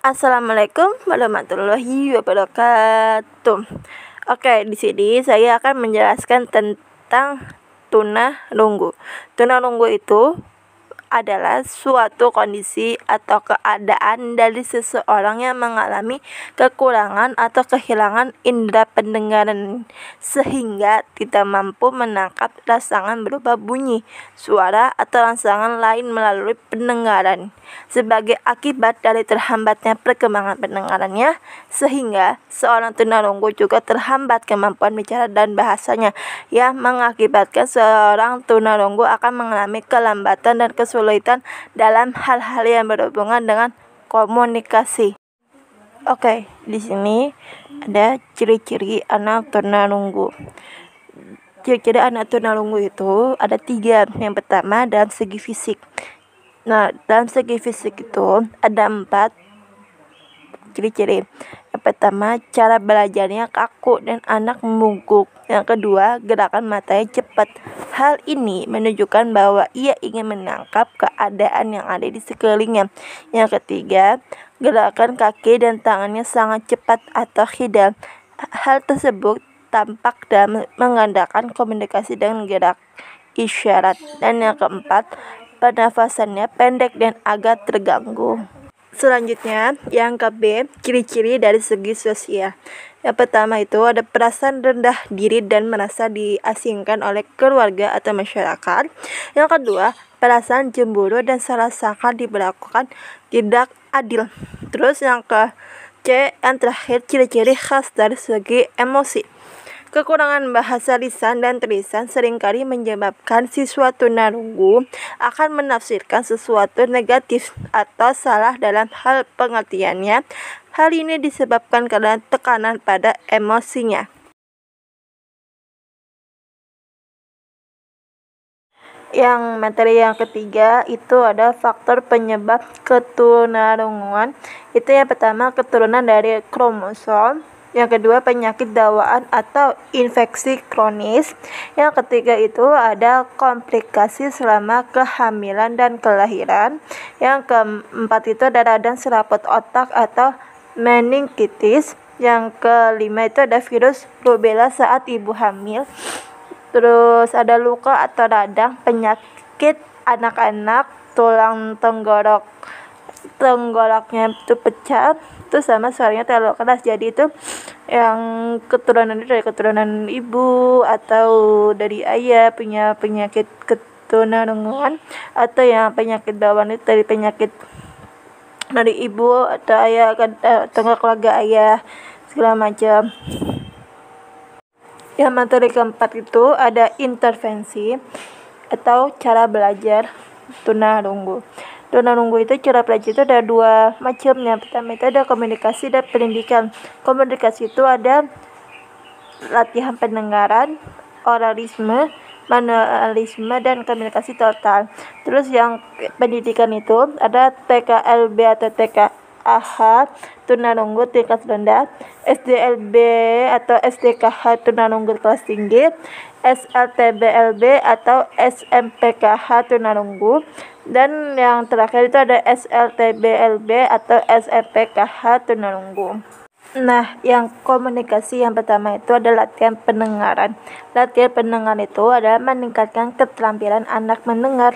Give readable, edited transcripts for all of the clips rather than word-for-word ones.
Assalamualaikum warahmatullahi wabarakatuh. Oke, di sini saya akan menjelaskan tentang tunarunggu. Tunarunggu itu adalah suatu kondisi atau keadaan dari seseorang yang mengalami kekurangan atau kehilangan indera pendengaran sehingga tidak mampu menangkap rangsangan berupa bunyi, suara, atau rangsangan lain melalui pendengaran. Sebagai akibat dari terhambatnya perkembangan pendengarannya, sehingga seorang tunarunggu juga terhambat kemampuan bicara dan bahasanya, yang mengakibatkan seorang tunarunggu akan mengalami kelambatan dan kesulitan dalam hal-hal yang berhubungan dengan komunikasi. Oke, di sini ada ciri-ciri anak tunarunggu. Ciri-ciri anak tunarunggu itu ada 3. Yang pertama, dalam segi fisik. Nah, dalam segi fisik itu ada 4 ciri-ciri. Yang pertama, cara belajarnya kaku dan anak membungkuk. Yang kedua, gerakan matanya cepat. Hal ini menunjukkan bahwa ia ingin menangkap keadaan yang ada di sekelilingnya. Yang ketiga, gerakan kaki dan tangannya sangat cepat atau hidal. Hal tersebut tampak dalam mengandalkan komunikasi dengan gerak isyarat. Dan yang keempat, pernafasannya pendek dan agak terganggu. Selanjutnya, yang ke B, ciri-ciri dari segi sosial. Yang pertama itu ada perasaan rendah diri dan merasa diasingkan oleh keluarga atau masyarakat. Yang kedua, perasaan cemburu dan salah sangka diberlakukan tidak adil. Terus yang ke C, yang terakhir, ciri-ciri khas dari segi emosi. Kekurangan bahasa lisan dan tulisan seringkali menyebabkan siswa tunarunggu akan menafsirkan sesuatu negatif atau salah dalam hal pengertiannya. Hal ini disebabkan karena tekanan pada emosinya. Yang materi yang ketiga itu ada faktor penyebab ketunarunguan. Itu yang pertama, keturunan dari kromosom. Yang kedua, penyakit bawaan atau infeksi kronis. Yang ketiga itu ada komplikasi selama kehamilan dan kelahiran. Yang keempat itu ada radang selaput otak atau meningitis. Yang kelima itu ada virus rubella saat ibu hamil. Terus ada luka atau radang, penyakit anak-anak, tulang tenggoroknya itu pecah, terus sama suaranya terlalu keras. Jadi itu yang keturunan itu dari keturunan ibu atau dari ayah punya penyakit ketunarungan, atau yang penyakit bawaan itu dari penyakit dari ibu atau ayah atau keluarga ayah segala macam. Yang materi keempat itu ada intervensi atau cara belajar tunarunggu. Tunarunggu itu cara belajar itu ada 2 macam. Yang pertama itu ada komunikasi dan pendidikan. Komunikasi itu ada latihan pendengaran, oralisme, manualisme, dan komunikasi total. Terus yang pendidikan itu ada TKLB atau TKAH tunarunggu tingkat rendah, SDLB atau SDKH tunarunggu kelas tinggi, SLTBLB atau SMPKH tunarunggu, dan yang terakhir itu ada SLTBLB atau SMPKH tunarunggu. Nah, yang komunikasi yang pertama itu adalah latihan pendengaran. Latihan pendengaran itu adalah meningkatkan keterampilan anak mendengar.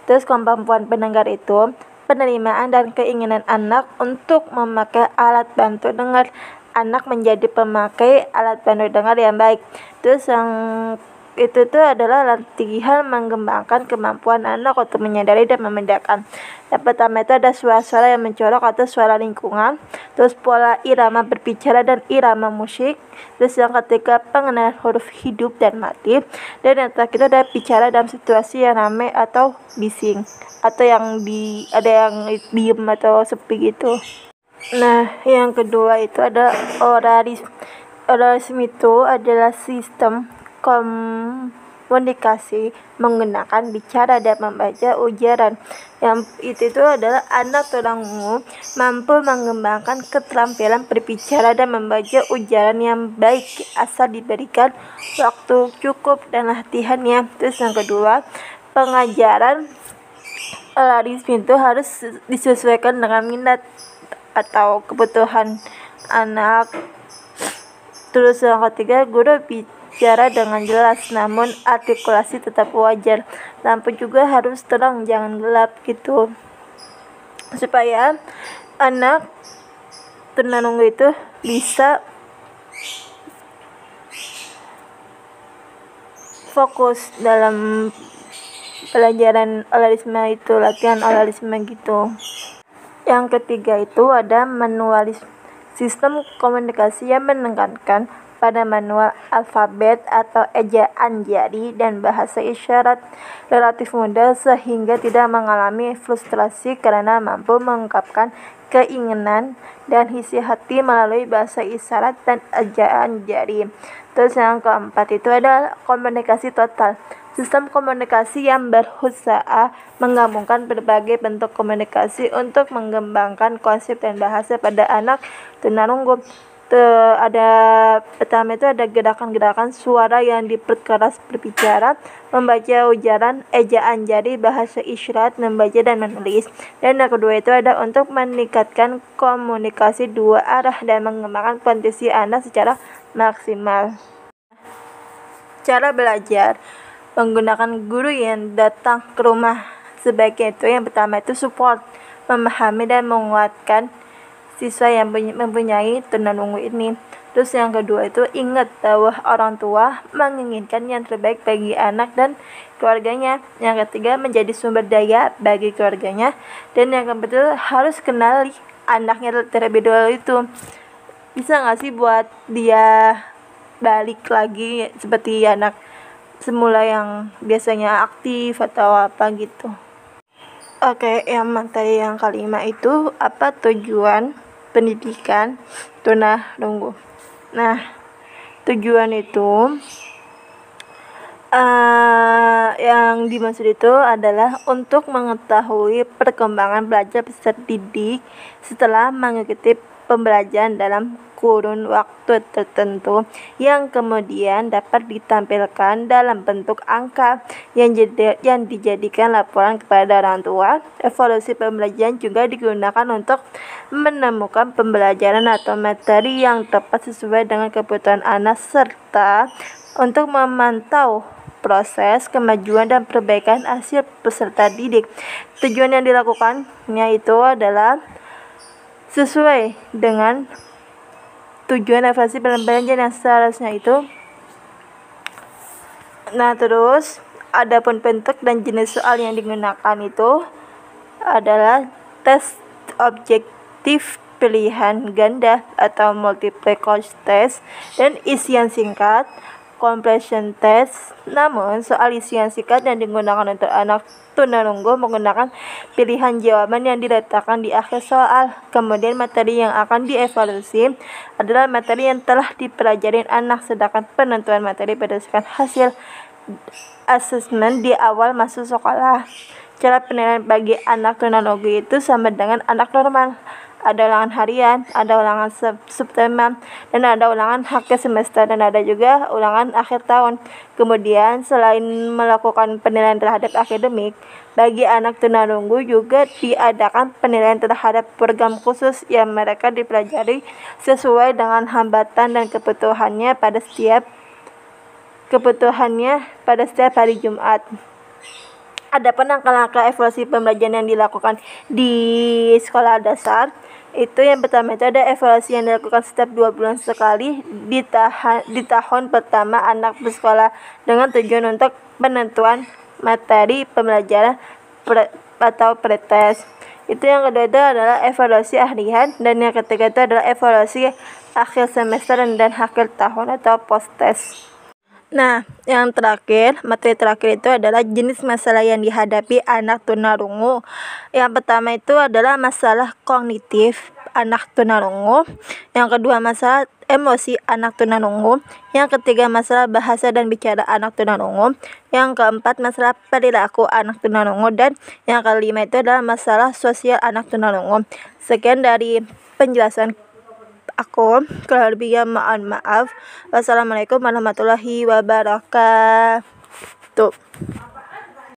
Terus kemampuan pendengar itu penerimaan dan keinginan anak untuk memakai alat bantu dengar. Anak menjadi pemakai alat bantu dengar yang baik. Terus yang itu tuh adalah latihan mengembangkan kemampuan anak untuk menyadari dan membedakan. Yang pertama itu ada suara-suara yang mencolok atau suara lingkungan, terus pola irama berbicara dan irama musik, terus yang ketiga pengenalan huruf hidup dan mati, dan yang terakhir itu ada bicara dalam situasi yang ramai atau bising, atau yang ada yang diem atau sepi gitu. Nah, yang kedua itu ada oralisme. Oralisme itu adalah sistem komunikasi menggunakan bicara dan membaca ujaran. Yang itu adalah anak tunarungu mampu mengembangkan keterampilan berbicara dan membaca ujaran yang baik asal diberikan waktu cukup dan latihannya. Terus yang kedua, pengajaran oralisme itu harus disesuaikan dengan minat atau kebutuhan anak. Terus yang ketiga, guru bicara dengan jelas namun artikulasi tetap wajar. Lampu juga harus terang, jangan gelap gitu, supaya anak tunarungu itu bisa fokus dalam pelajaran oralisme itu, latihan oralisme gitu. Yang ketiga itu ada manualis, sistem komunikasi yang menekankan pada manual alfabet atau ejaan jari dan bahasa isyarat, relatif mudah sehingga tidak mengalami frustrasi karena mampu mengungkapkan keinginan dan isi hati melalui bahasa isyarat dan ejaan jari. Terus yang keempat itu adalah komunikasi total, sistem komunikasi yang berusaha menggabungkan berbagai bentuk komunikasi untuk mengembangkan konsep dan bahasa pada anak tunarungu. Ada pertama itu ada gerakan-gerakan suara yang diperkeras berbicara, membaca ujaran, ejaan jari, bahasa isyarat, membaca dan menulis. Dan yang kedua itu ada untuk meningkatkan komunikasi dua arah dan mengembangkan potensi anak secara maksimal. Cara belajar menggunakan guru yang datang ke rumah. Sebaiknya itu yang pertama itu support, memahami dan menguatkan siswa yang mempunyai tunarungu ini. Terus yang kedua itu ingat bahwa orang tua menginginkan yang terbaik bagi anak dan keluarganya. Yang ketiga menjadi sumber daya bagi keluarganya. Dan yang keempat harus kenali anaknya terlebih dahulu itu. Bisa nggak sih buat dia balik lagi seperti anak semula yang biasanya aktif atau apa gitu. Oke, yang materi yang kelima itu apa tujuan pendidikan tunarungu. Nah, tujuan itu yang dimaksud itu adalah untuk mengetahui perkembangan belajar peserta didik setelah mengikuti pembelajaran dalam kurun waktu tertentu yang kemudian dapat ditampilkan dalam bentuk angka yang dijadikan laporan kepada orang tua. Evaluasi pembelajaran juga digunakan untuk menemukan pembelajaran atau materi yang tepat sesuai dengan kebutuhan anak serta untuk memantau proses kemajuan dan perbaikan hasil peserta didik. Tujuan yang dilakukannya itu adalah sesuai dengan tujuan evaluasi pembelajaran yang seharusnya itu. Nah, terus adapun bentuk dan jenis soal yang digunakan itu adalah tes objektif pilihan ganda atau multiple choice test dan isian singkat comprehension test. Namun soal isian singkat yang digunakan untuk anak tunarungu menggunakan pilihan jawaban yang diletakkan di akhir soal. Kemudian materi yang akan dievaluasi adalah materi yang telah dipelajari anak, sedangkan penentuan materi berdasarkan hasil asesmen di awal masuk sekolah. Cara penilaian bagi anak tunarungu itu sama dengan anak normal. Ada ulangan harian, ada ulangan subtema, dan ada ulangan akhir semester, dan ada juga ulangan akhir tahun. Kemudian selain melakukan penilaian terhadap akademik, bagi anak tunarungu juga diadakan penilaian terhadap program khusus yang mereka dipelajari sesuai dengan hambatan dan kebutuhannya pada setiap hari Jumat. Adapun langkah-langkah evaluasi pembelajaran yang dilakukan di sekolah dasar itu yang pertama itu ada evaluasi yang dilakukan setiap 2 bulan sekali di tahun pertama anak bersekolah dengan tujuan untuk penentuan materi pembelajaran atau pretest. Itu yang kedua itu adalah evaluasi harian, dan yang ketiga itu adalah evaluasi akhir semester dan akhir tahun atau post test. Nah, yang terakhir, materi terakhir itu adalah jenis masalah yang dihadapi anak tunarungu. Yang pertama itu adalah masalah kognitif anak tunarungu. Yang kedua masalah emosi anak tunarungu. Yang ketiga masalah bahasa dan bicara anak tunarungu. Yang keempat masalah perilaku anak tunarungu. Dan yang kelima itu adalah masalah sosial anak tunarungu. Sekian dari penjelasan aku, kalau lebihnya mohon maaf. Wassalamualaikum warahmatullahi wabarakatuh.